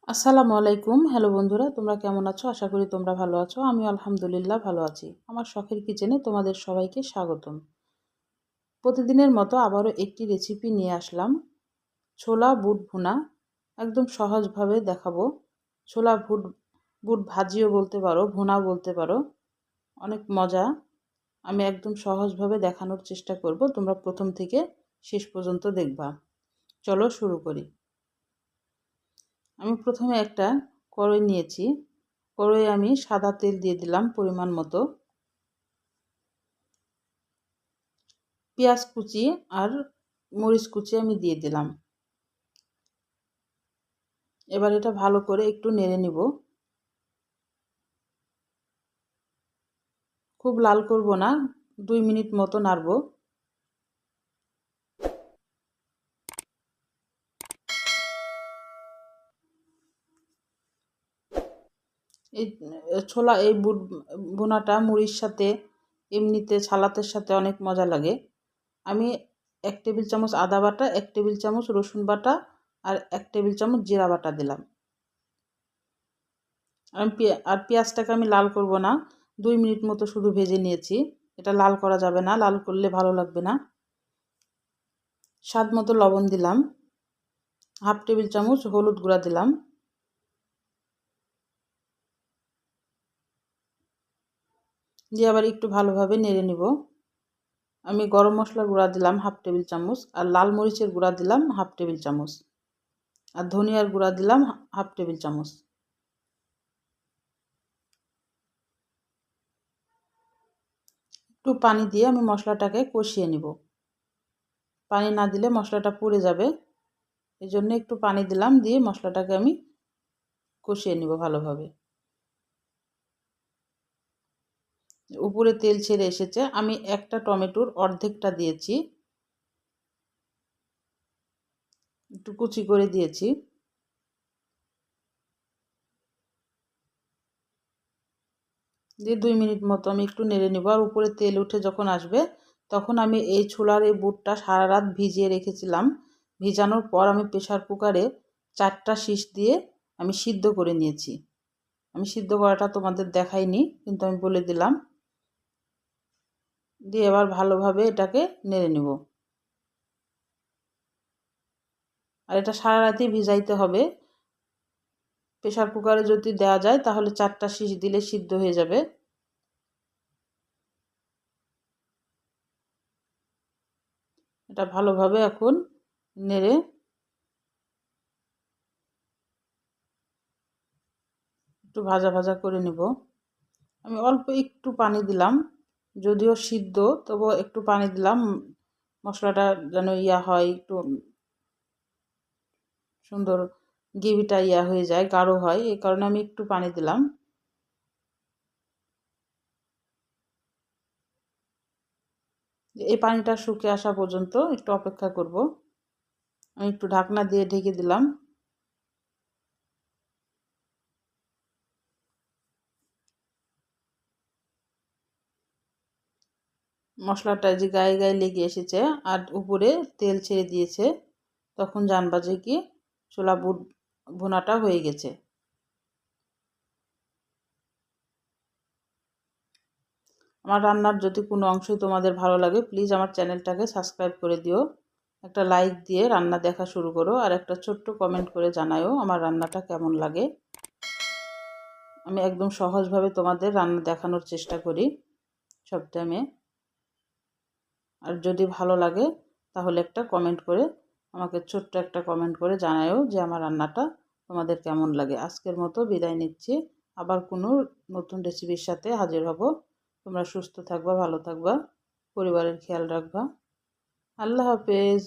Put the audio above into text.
আসসালামু আলাইকুম। হ্যালো বন্ধুরা, তোমরা কেমন আছো? আশা করি তোমরা ভালো আছো। আমি আলহামদুলিল্লাহ ভালো আছি। আমার শখের কিচেনে তোমাদের সবাইকে স্বাগতম। প্রতিদিনের মতো আবারও একটি রেসিপি নিয়ে আসলাম। ছোলা বুট ভুনা। একদম সহজভাবে দেখাবো। ছোলা বুট ভাজিও বলতে পারো, ভুনাও বলতে পারো। অনেক মজা। আমি একদম সহজভাবে দেখানোর চেষ্টা করব। তোমরা প্রথম থেকে শেষ পর্যন্ত দেখবা। চলো শুরু করি। আমি প্রথমে একটা কড়াই নিয়েছি। কড়াইয়ে আমি সাদা তেল দিয়ে দিলাম পরিমাণ মতো। পেঁয়াজ কুচি আর মরিচ কুচি আমি দিয়ে দিলাম। এবার এটা ভালো করে একটু নেড়ে নিব। খুব লাল করব না, 2 মিনিট মতো নাড়ব। এই এই বুট ভুনাটা মুড়ির সাথে, এমনিতে সালাতের সাথে অনেক মজা লাগে। আমি 1 টেবিল চামচ আদা বাটা, 1 টেবিল চামচ রসুন বাটা আর 1 টেবিল চামচ জিরা বাটা দিলাম। আর পেঁয়াজটাকে আমি লাল করব না, 2 মিনিট মতো শুধু ভেজে নিয়েছি। এটা লাল করা যাবে না, লাল করলে ভালো লাগবে না। স্বাদ মতো লবণ দিলাম, 1/2 টেবিল চামচ হলুদ গুঁড়া দিলাম, দিয়ে আবার একটু ভালোভাবে নেড়ে নিব। আমি গরম মশলার গুঁড়া দিলাম 1/2 টেবিল চামচ, আর লাল মরিচের গুঁড়া দিলাম 1/2 টেবিল চামচ, আর ধনিয়ার গুঁড়া দিলাম 1/2 টেবিল চামচ। একটু পানি দিয়ে আমি মশলাটাকে কষিয়ে নিব। পানি না দিলে মশলাটা পুড়ে যাবে, এই জন্য একটু পানি দিলাম, দিয়ে মশলাটাকে আমি কষিয়ে নিব ভালোভাবে। উপরে তেল ছেড়ে এসেছে। আমি একটা টমেটোর অর্ধেকটা দিয়েছি, একটু কুচি করে দিয়েছি। দিয়ে 2 মিনিট মতো আমি একটু নেড়ে নেব। আর উপরে তেল উঠে যখন আসবে, তখন আমি এই ছোলার এই বুটটা সারা রাত ভিজিয়ে রেখেছিলাম। ভিজানোর পর আমি প্রেসার কুকারে 4টা শিশ দিয়ে আমি সিদ্ধ করে নিয়েছি। আমি সিদ্ধ করাটা তোমাদের দেখাইনি, কিন্তু আমি বলে দিলাম। দিয়ে এবার ভালোভাবে এটাকে নেড়ে নেব। আর এটা সারা রাতই ভিজাইতে হবে। প্রেসার কুকারে যদি দেওয়া যায় তাহলে 4টা শিশ দিলে সিদ্ধ হয়ে যাবে। এটা ভালোভাবে এখন নেড়ে একটু ভাজা ভাজা করে নেব। আমি অল্প একটু পানি দিলাম, যদিও সিদ্ধ তবুও একটু পানি দিলাম, মশলাটা যেন হয়, একটু সুন্দর গ্রেভিটা হয়ে যায়, গাঢ় হয়, এই কারণে আমি একটু পানি দিলাম। এই পানিটা শুকিয়ে আসা পর্যন্ত একটু অপেক্ষা করব। আমি একটু ঢাকনা দিয়ে ঢেকে দিলাম। মশলাটা যে গায়ে গায়ে লেগে এসেছে আর উপরে তেল ছেড়ে দিয়েছে, তখন জানবা যে কি ছোলা বুট ভুনাটা হয়ে গেছে। আমার রান্নার যদি কোনো অংশই তোমাদের ভালো লাগে, প্লিজ আমার চ্যানেলটাকে সাবস্ক্রাইব করে দিও। একটা লাইক দিয়ে রান্না দেখা শুরু করো, আর একটা ছোট্ট কমেন্ট করে জানাও আমার রান্নাটা কেমন লাগে। আমি একদম সহজভাবে তোমাদের রান্না দেখানোর চেষ্টা করি সব টাইমে। আর যদি ভালো লাগে তাহলে একটা কমেন্ট করে আমাকে ছোট্ট একটা কমেন্ট করে জানাও যে আমার রান্নাটা তোমাদের কেমন লাগে। আজকের মতো বিদায় নিচ্ছি। আবার কোনো নতুন রেসিপির সাথে হাজির হব। তোমরা সুস্থ থাকবা, ভালো থাকবা, পরিবারের খেয়াল রাখবা। আল্লাহ হাফেজ।